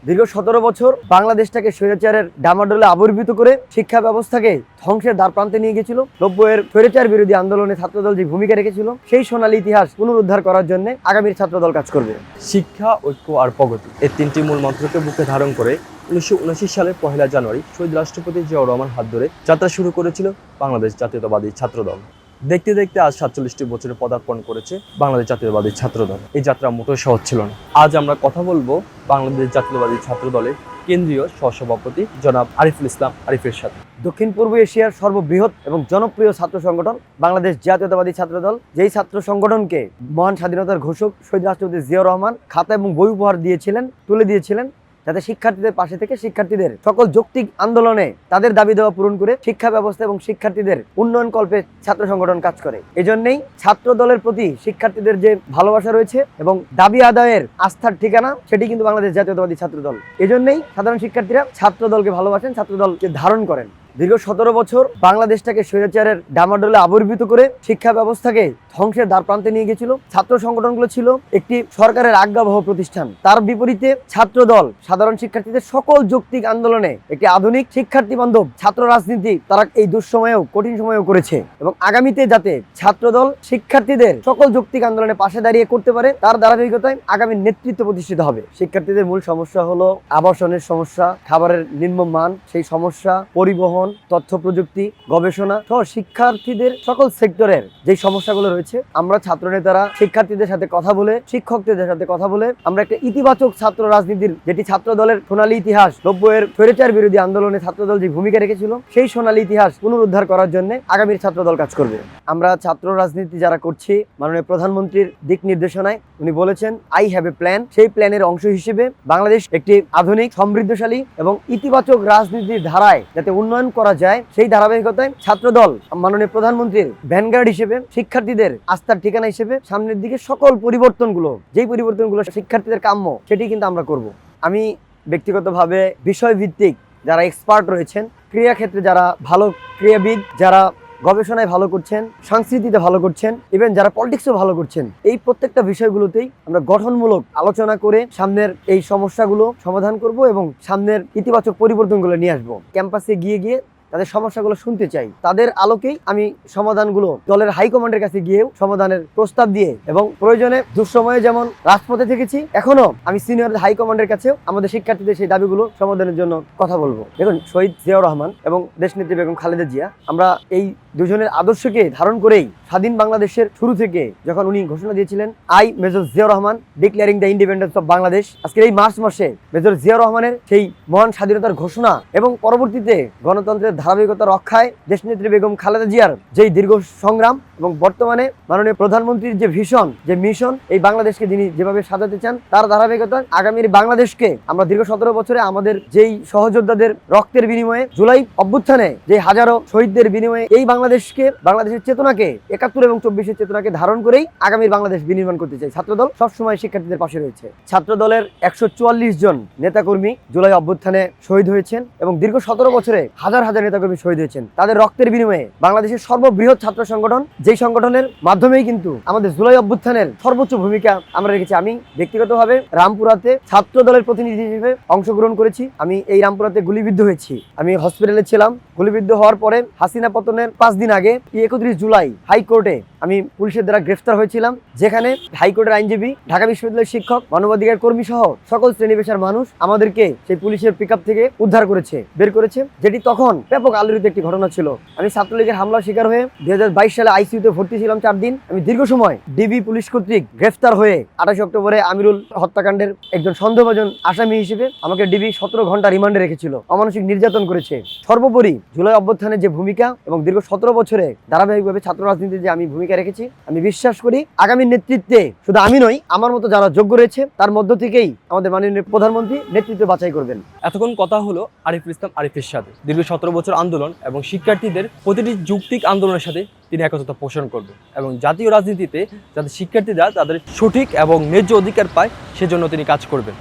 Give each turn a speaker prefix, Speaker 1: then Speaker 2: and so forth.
Speaker 1: দীর্ঘ ১৭ বছর বাংলাদেশটাকে স্বৈরাচারের ডামাডোলে আবির্ভূত করে শিক্ষা ব্যবস্থাকে ধ্বংসের দ্বার প্রান্তে নিয়ে গেছিল। ৯০-এর স্বৈরাচার বিরোধী আন্দোলনে ছাত্রদল যে ভূমিকা রেখেছিল সেই সোনালী ইতিহাস পুনরুদ্ধার করার জন্য আগামীর ছাত্রদল কাজ করবে।
Speaker 2: শিক্ষা, ঐক্য আর প্রগতি, এই তিনটি মূল মন্ত্রকে বুকে ধারণ করে ১৯৭৯ সালের ১ জানুয়ারি শহীদ রাষ্ট্রপতি জিয়াউর রহমান হাত ধরে যাত্রা শুরু করেছিল বাংলাদেশ জাতীয়তাবাদী ছাত্রদল। দেখতে দেখতে আজ ৪৭টি বছরে পদার্পণ করেছে বাংলাদেশ জাতীয়তাবাদী ছাত্রদল। এই যাত্রা মোটেও সহজ ছিল না। আজ আমরা কথা বলবো বাংলাদেশ জাতীয়তাবাদী ছাত্রদলের কেন্দ্রীয় সহসভাপতি জনাব আরিফুল ইসলাম আরিফের সাথে।
Speaker 1: দক্ষিণ পূর্ব এশিয়ার সর্ববৃহৎ এবং জনপ্রিয় ছাত্র সংগঠন বাংলাদেশ জাতীয়তাবাদী ছাত্রদল, যেই ছাত্র সংগঠনকে মহান স্বাধীনতার ঘোষক শহীদ রাষ্ট্রপতি জিয়াউর রহমান খাতা এবং বই উপহার দিয়েছিলেন, তুলে দিয়েছিলেন, যাতে শিক্ষার্থীদের পাশে থেকে শিক্ষার্থীদের সকল যৌক্তিক আন্দোলনে তাদের দাবি দেওয়া পূরণ করে শিক্ষা ব্যবস্থা এবং শিক্ষার্থীদের উন্নয়ন কল্পে ছাত্র সংগঠন কাজ করে। এজন্যই ছাত্র দলের প্রতি শিক্ষার্থীদের যে ভালোবাসা রয়েছে এবং দাবি আদায়ের আস্থার ঠিকানা, সেটি কিন্তু বাংলাদেশ জাতীয়তাবাদী ছাত্রদল। এজন্যই সাধারণ শিক্ষার্থীরা ছাত্র দলকে ভালোবাসেন, ছাত্র দলকে ধারণ করেন। দীর্ঘ ১৭ বছর বাংলাদেশটাকে স্বৈরাচারের ডামাডোলে আবির্ভূত করে শিক্ষা ব্যবস্থাকে ধ্বংসের দ্বার প্রান্তে নিয়ে গেছিল। ছাত্র সংগঠনগুলো ছিল একটি সরকারের আজ্ঞাবহ প্রতিষ্ঠান। তার বিপরীতে ছাত্র দল সাধারণ শিক্ষার্থীদের সকল যৌক্তিক আন্দোলনে একটি আধুনিক শিক্ষার্থী বান্ধব ছাত্র রাজনীতি তারা এই দুঃসময়েও, কঠিন সময়েও করেছে এবং আগামীতে যাতে ছাত্র দল শিক্ষার্থীদের সকল যৌক্তিক আন্দোলনে পাশে দাঁড়িয়ে করতে পারে, তার ধারাবাহিকতায় আগামী নেতৃত্ব প্রতিষ্ঠিত হবে। শিক্ষার্থীদের মূল সমস্যা হলো আবাসনের সমস্যা, খাবারের নিম্নমান, সেই সমস্যা, পরিবহন, তথ্য প্রযুক্তি, গবেষণা সহ শিক্ষার্থীদের সকল সেক্টরের যে সমস্যাগুলো রয়েছে, আমরা ছাত্র নেতারা শিক্ষার্থীদের সাথে কথা বলে, শিক্ষকদের সাথে কথা বলে আমরা একটা ইতিবাচক ছাত্র রাজনীতির, যেটি ছাত্র দলের সোনালী ইতিহাস ৯০-এর স্বৈরাচার বিরোধী আন্দোলনে ছাত্রদল যে ভূমিকা রেখেছিল সেই সোনালী ইতিহাস পুনরুদ্ধার করার জন্য আগামীর ছাত্রদল কাজ করবে। আমরা ছাত্র রাজনীতি যারা করছি, মাননীয় প্রধানমন্ত্রীর দিক নির্দেশনায় উনি বলেছেন আই হ্যাভ এ প্ল্যান। সেই প্ল্যানের অংশ হিসেবে বাংলাদেশ একটি আধুনিক, সমৃদ্ধশালী এবং ইতিবাচক রাজনীতির ধারায় যাতে উন্নয়ন করা যায়, সেই ধারাবাহিকতায় ছাত্রদল মাননীয় প্রধানমন্ত্রীর ভ্যানগার্ড হিসেবে, শিক্ষার্থীদের আস্থার ঠিকানা হিসেবে সামনের দিকে সকল পরিবর্তনগুলো, যেই পরিবর্তনগুলো শিক্ষার্থীদের কাম্য, সেটি কিন্তু আমরা করব। আমি ব্যক্তিগতভাবে বিষয়ভিত্তিক যারা এক্সপার্ট রয়েছেন, ক্রীড়াক্ষেত্রে যারা ভালো ক্রীড়াবিদ, যারা গবেষণায় ভালো করছেন, সংস্কৃতিতে ভালো করছেন, ইভেন যারা পলিটিক্সও ভালো করছেন, এই প্রত্যেকটা বিষয়গুলোতেই আমরা গঠনমূলক আলোচনা করে সামনের এই সমস্যাগুলো সমাধান করব এবং সামনের ইতিবাচক পরিবর্তনগুলো নিয়ে আসবো। ক্যাম্পাসে গিয়ে গিয়ে তাদের সমস্যাগুলো শুনতে চাই, তাদের আলোকেই আমি সমাধানগুলো দলের হাইকমান্ডের কাছে গিয়েও সমাধানের প্রস্তাব দিয়ে এবং প্রয়োজনে দুঃসময়ে যেমন রাজপথে থেকেছি, এখনো আমি সিনিয়র হাইকমান্ডের কাছেও আমাদের শিক্ষার্থীদের সেই দাবিগুলো সমাধানের জন্য কথা বলবো। দেখুন, শহীদ জিয়াউর রহমান এবং দেশনেত্রী বেগম খালেদা জিয়া, আমরা এই দুজনের আদর্শকে ধারণ করেই স্বাধীন বাংলাদেশের শুরু থেকে যখন উনি ঘোষণা দিয়েছিলেন I major Ziaur Rahman declaring the independence of Bangladesh, আজকের এই মার্চ মাসে মেজর জিয়াউর রহমানের সেই মহান স্বাধীনতার ঘোষণা এবং পরবর্তীতে গণতন্ত্রের ধারাবাহিকতা রক্ষায় দেশনেত্রী বেগম খালেদা জিয়ার যেই দীর্ঘ সংগ্রাম এবং বর্তমানে মাননীয় প্রধানমন্ত্রীর যে ভিশন, যে মিশন, এই বাংলাদেশকে যিনি যেভাবে সাজাতে চান, তার ধারাবাহিকতা আগামীর বাংলাদেশকে আমরা দীর্ঘ ১৭ বছরে আমাদের যেই সহযোদ্ধাদের রক্তের বিনিময়ে, জুলাই অভ্যুত্থানে যে হাজারো শহীদদের বিনিময়ে এই বাংলাদেশকে, বাংলাদেশের চেতনাকে, ৭১ এবং ২৪-এর চেতনাকে ধারণ করেই আগামীর বাংলাদেশ বিনির্মাণ করতে চাই। ছাত্রদল সবসময় শিক্ষার্থীদের পাশে রয়েছে। ছাত্রদলের ১৪৪ জন নেতাকর্মী জুলাই অভ্যুত্থানে শহীদ হয়েছেন এবং দীর্ঘ ১৭ বছরে হাজার হাজার নেতাকর্মী শহীদ হয়েছেন। তাদের রক্তের বিনিময়ে বাংলাদেশের সর্ববৃহৎ ছাত্র সংগঠন, যেই সংগঠনের মাধ্যমেই কিন্তু আমাদের জুলাই অভ্যুত্থানের সর্বোচ্চ ভূমিকা আমরা রেখেছি। আমি ব্যক্তিগতভাবে রামপুরাতে ছাত্র দলের প্রতিনিধি হিসেবে অংশগ্রহণ করেছি। আমি এই রামপুরাতে গুলিবিদ্ধ হয়েছি। আমি হসপিটালে ছিলাম। গুলিবিদ্ধ হওয়ার পরে হাসিনা পতনের ৫ দিন আগে ৩১ জুলাই হাইকোর্টে আমি পুলিশের দ্বারা গ্রেফতার হয়েছিলাম, যেখানে হাইকোর্টের আইনজীবী, ঢাকা বিশ্ববিদ্যালয়ের শিক্ষক, মানবাধিকার কর্মী সহ সকল শ্রেণী পেশার মানুষ আমাদেরকে সেই পুলিশের পিকআপ থেকে উদ্ধার করেছে, বের করেছে, যেটি তখন ব্যাপক আলোড়িত একটি ঘটনা ছিল। আমি ছাত্রলীগের হামলার শিকার হয়ে ২০২২ সালে আইসিইউতে ভর্তি ছিলাম ৪ দিন। আমি দীর্ঘ সময় ডিবি পুলিশ কর্তৃক গ্রেফতার হয়ে ২৮ অক্টোবরে আমিরুল হত্যাকাণ্ডের একজন সন্দেহভাজন আসামি হিসেবে আমাকে ডিবি ১৭ ঘন্টা রিমান্ডে রেখেছিল, অমানসিক নির্যাতন করেছে। সর্বোপরি জুলাই অভ্যুত্থানের যে ভূমিকা এবং দীর্ঘ ১৭ বছরে ধারাবাহিকভাবে ছাত্র রাজনীতিতে যে আমি ভূমিকা রেখেছি, আমি বিশ্বাস করি আগামী নেতৃত্বে শুধু আমি নই, আমার মতো যারা যোগ্য রয়েছে তার মধ্য থেকেই আমাদের মাননীয় প্রধানমন্ত্রী নেতৃত্ব বাছাই করবেন।
Speaker 2: এতক্ষণ কথা হলো আরিফুল ইসলাম আরিফের সাথে। দীর্ঘ ১৭ বছর আন্দোলন এবং শিক্ষার্থীদের প্রতিটি যৌক্তিক আন্দোলনের সাথে তিনি একতা পোষণ করবে এবং জাতীয় রাজনীতিতে যাতে শিক্ষার্থীরা তাদের সঠিক এবং ন্যায্য অধিকার পায় সেজন্য তিনি কাজ করবেন।